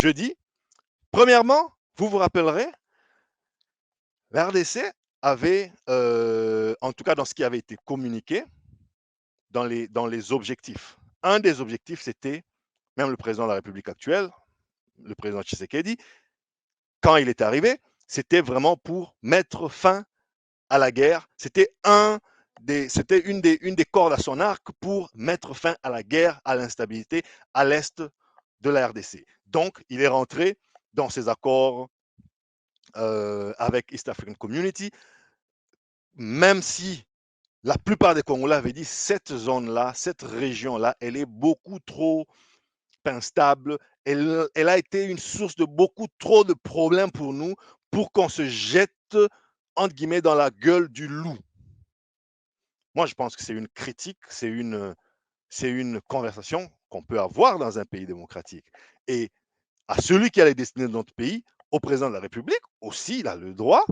je dis, premièrement, vous vous rappellerez, la RDC avait, en tout cas dans ce qui avait été communiqué, dans les objectifs. Un des objectifs, c'était, même le président de la République actuelle, le président Tshisekedi, quand il est arrivé, c'était vraiment pour mettre fin à la guerre. C'était une des cordes à son arc pour mettre fin à la guerre, à l'instabilité à l'est de la RDC. Donc, il est rentré dans ses accords avec East African Community, même si la plupart des Congolais avaient dit cette zone-là, cette région-là, elle est beaucoup trop instable. Elle a été une source de beaucoup trop de problèmes pour nous pour qu'on se jette, entre guillemets, dans la gueule du loup. Moi, je pense que c'est une critique, c'est une conversation qu'on peut avoir dans un pays démocratique. Et à celui qui a les destinées de notre pays, au président de la République, aussi, il a le droit,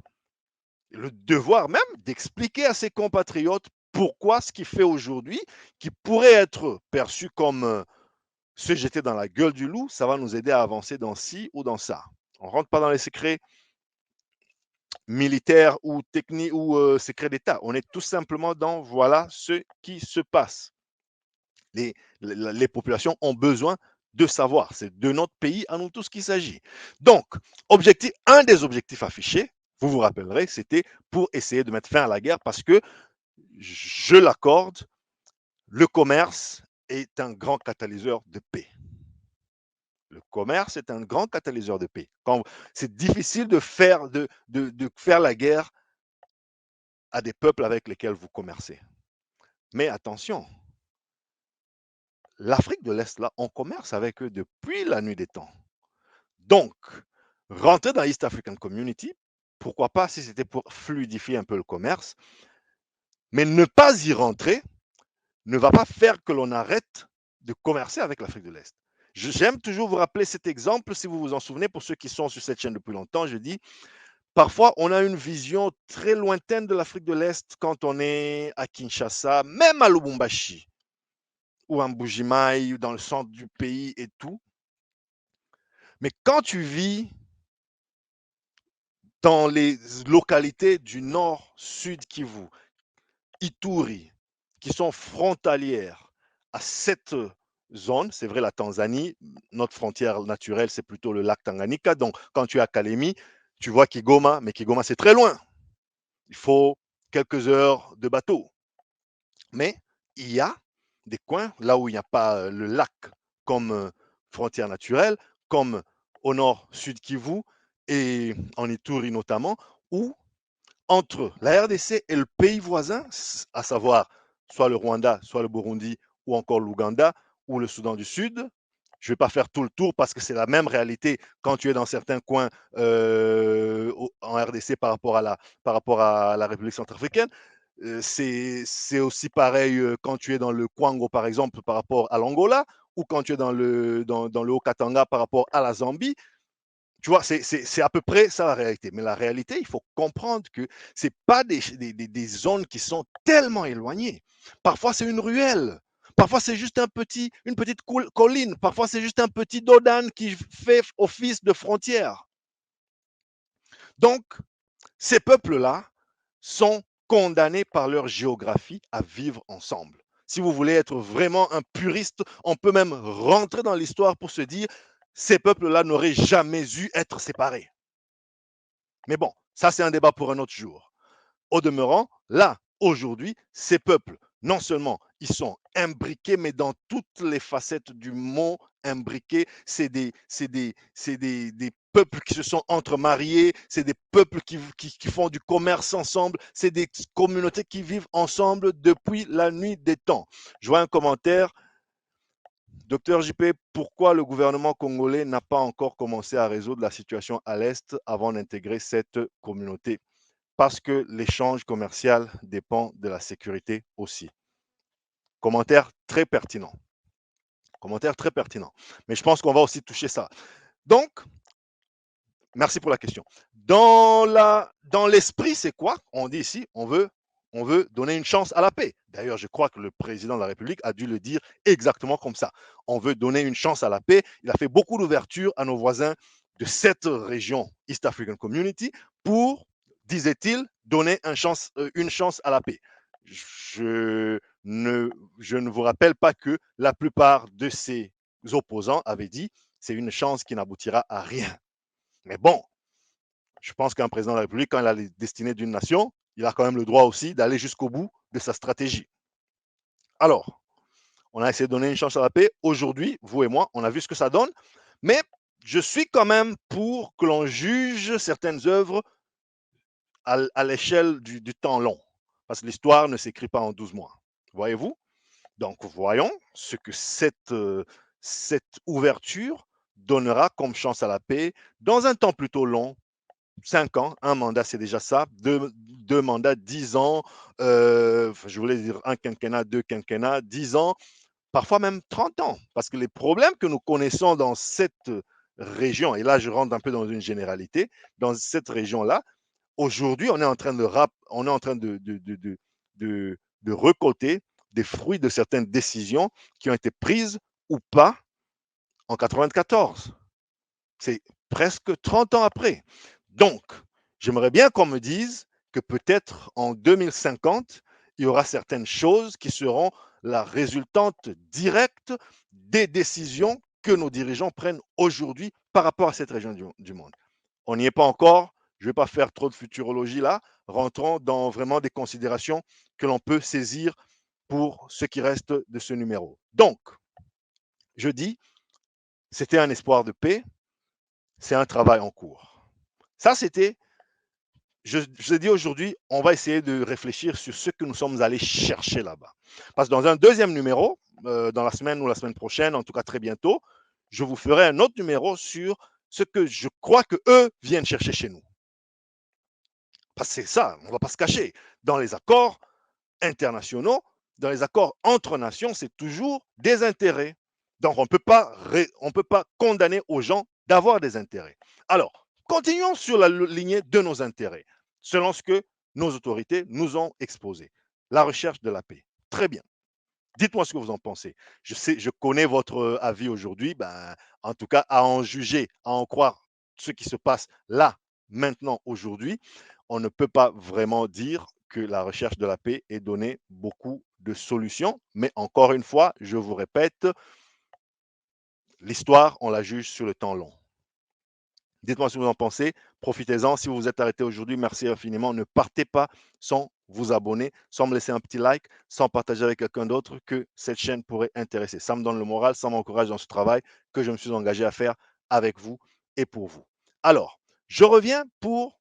le devoir même d'expliquer à ses compatriotes pourquoi ce qu'il fait aujourd'hui, qui pourrait être perçu comme se jeter dans la gueule du loup, ça va nous aider à avancer dans ci ou dans ça. On ne rentre pas dans les secrets militaires ou techniques ou secrets d'État. On est tout simplement dans voilà ce qui se passe. Les populations ont besoin de savoir. C'est de notre pays à nous tous qu'il s'agit. Donc, un des objectifs affichés, vous vous rappellerez, c'était pour essayer de mettre fin à la guerre parce que, je l'accorde, le commerce est un grand catalyseur de paix. Le commerce est un grand catalyseur de paix. C'est difficile de faire la guerre à des peuples avec lesquels vous commercez. Mais attention, l'Afrique de l'Est, là, on commerce avec eux depuis la nuit des temps. Donc, rentrer dans East African Community, pourquoi pas si c'était pour fluidifier un peu le commerce, mais ne pas y rentrer ne va pas faire que l'on arrête de commercer avec l'Afrique de l'Est. J'aime toujours vous rappeler cet exemple, si vous vous en souvenez, pour ceux qui sont sur cette chaîne depuis longtemps, je dis, parfois on a une vision très lointaine de l'Afrique de l'Est quand on est à Kinshasa, même à Lubumbashi, ou à Mbujimaï, dans le centre du pays et tout. Mais quand tu vis dans les localités du nord-sud Kivu, Ituri, qui sont frontalières à cette zone, c'est vrai la Tanzanie, notre frontière naturelle, c'est plutôt le lac Tanganyika. Donc, quand tu es à Kalemi, tu vois Kigoma, mais Kigoma, c'est très loin. Il faut quelques heures de bateau. Mais il y a des coins, là où il n'y a pas le lac comme frontière naturelle, comme au nord-sud Kivu et en Ituri notamment, où entre la RDC et le pays voisin, à savoir soit le Rwanda, soit le Burundi, ou encore l'Ouganda, ou le Soudan du Sud. Je ne vais pas faire tout le tour parce que c'est la même réalité quand tu es dans certains coins en RDC par rapport à la République centrafricaine. C'est aussi pareil quand tu es dans le Kwango, par exemple, par rapport à l'Angola, ou quand tu es dans le Haut-Katanga par rapport à la Zambie. Tu vois, c'est à peu près ça la réalité. Mais la réalité, il faut comprendre que ce pas des zones qui sont tellement éloignées. Parfois, c'est une ruelle. Parfois, c'est juste une petite colline. Parfois, c'est juste un petit dodan qui fait office de frontière. Donc, ces peuples-là sont condamnés par leur géographie à vivre ensemble. Si vous voulez être vraiment un puriste, on peut même rentrer dans l'histoire pour se dire ces peuples-là n'auraient jamais dû être séparés. Mais bon, ça c'est un débat pour un autre jour. Au demeurant, là, aujourd'hui, ces peuples, non seulement ils sont imbriqués, mais dans toutes les facettes du mot imbriqués, c'est des peuples qui se sont entremariés, c'est des peuples qui font du commerce ensemble, c'est des communautés qui vivent ensemble depuis la nuit des temps. Je vois un commentaire. Docteur JP, pourquoi le gouvernement congolais n'a pas encore commencé à résoudre la situation à l'Est avant d'intégrer cette communauté? Parce que l'échange commercial dépend de la sécurité aussi. Commentaire très pertinent. Commentaire très pertinent. Mais je pense qu'on va aussi toucher ça. Donc, merci pour la question. Dans l'esprit, c'est quoi? On dit ici, on veut on veut donner une chance à la paix. D'ailleurs, je crois que le président de la République a dû le dire exactement comme ça. On veut donner une chance à la paix. Il a fait beaucoup d'ouverture à nos voisins de cette région, East African Community, pour, disait-il, donner une chance à la paix. Je ne, je ne vous rappelle pas que la plupart de ses opposants avaient dit c'est une chance qui n'aboutira à rien. Mais bon, je pense qu'un président de la République, quand il a les destinées d'une nation, il a quand même le droit aussi d'aller jusqu'au bout de sa stratégie. Alors, on a essayé de donner une chance à la paix. Aujourd'hui, vous et moi, on a vu ce que ça donne. Mais je suis quand même pour que l'on juge certaines œuvres à l'échelle du temps long. Parce que l'histoire ne s'écrit pas en 12 mois. Voyez-vous? Donc, voyons ce que cette ouverture donnera comme chance à la paix dans un temps plutôt long. 5 ans, un mandat, c'est déjà ça. Deux mandats, 10 ans. Je voulais dire un quinquennat, deux quinquennats, 10 ans, parfois même 30 ans. Parce que les problèmes que nous connaissons dans cette région, et là, je rentre un peu dans une généralité, dans cette région-là, aujourd'hui, on est en train on est en train de récolter des fruits de certaines décisions qui ont été prises ou pas en 94. C'est presque 30 ans après. Donc, j'aimerais bien qu'on me dise que peut-être en 2050, il y aura certaines choses qui seront la résultante directe des décisions que nos dirigeants prennent aujourd'hui par rapport à cette région du monde. On n'y est pas encore. Je ne vais pas faire trop de futurologie là. Rentrons dans vraiment des considérations que l'on peut saisir pour ce qui reste de ce numéro. Donc, je dis, c'était un espoir de paix, c'est un travail en cours. Ça, c'était, je dis aujourd'hui, on va essayer de réfléchir sur ce que nous sommes allés chercher là-bas. Parce que dans un deuxième numéro, dans la semaine ou la semaine prochaine, en tout cas très bientôt, je vous ferai un autre numéro sur ce que je crois que eux viennent chercher chez nous. Parce que c'est ça, on ne va pas se cacher. Dans les accords internationaux, dans les accords entre nations, c'est toujours des intérêts. Donc, on ne peut pas condamner aux gens d'avoir des intérêts. Alors, continuons sur la lignée de nos intérêts, selon ce que nos autorités nous ont exposé. La recherche de la paix. Très bien. Dites-moi ce que vous en pensez. Je connais votre avis aujourd'hui. Ben, en tout cas, à en juger, à en croire ce qui se passe là, maintenant, aujourd'hui, on ne peut pas vraiment dire que la recherche de la paix ait donné beaucoup de solutions. Mais encore une fois, je vous répète, l'histoire, on la juge sur le temps long. Dites-moi ce que vous en pensez. Profitez-en. Si vous vous êtes arrêté aujourd'hui, merci infiniment. Ne partez pas sans vous abonner, sans me laisser un petit like, sans partager avec quelqu'un d'autre que cette chaîne pourrait intéresser. Ça me donne le moral, ça m'encourage dans ce travail que je me suis engagé à faire avec vous et pour vous. Alors, je reviens pour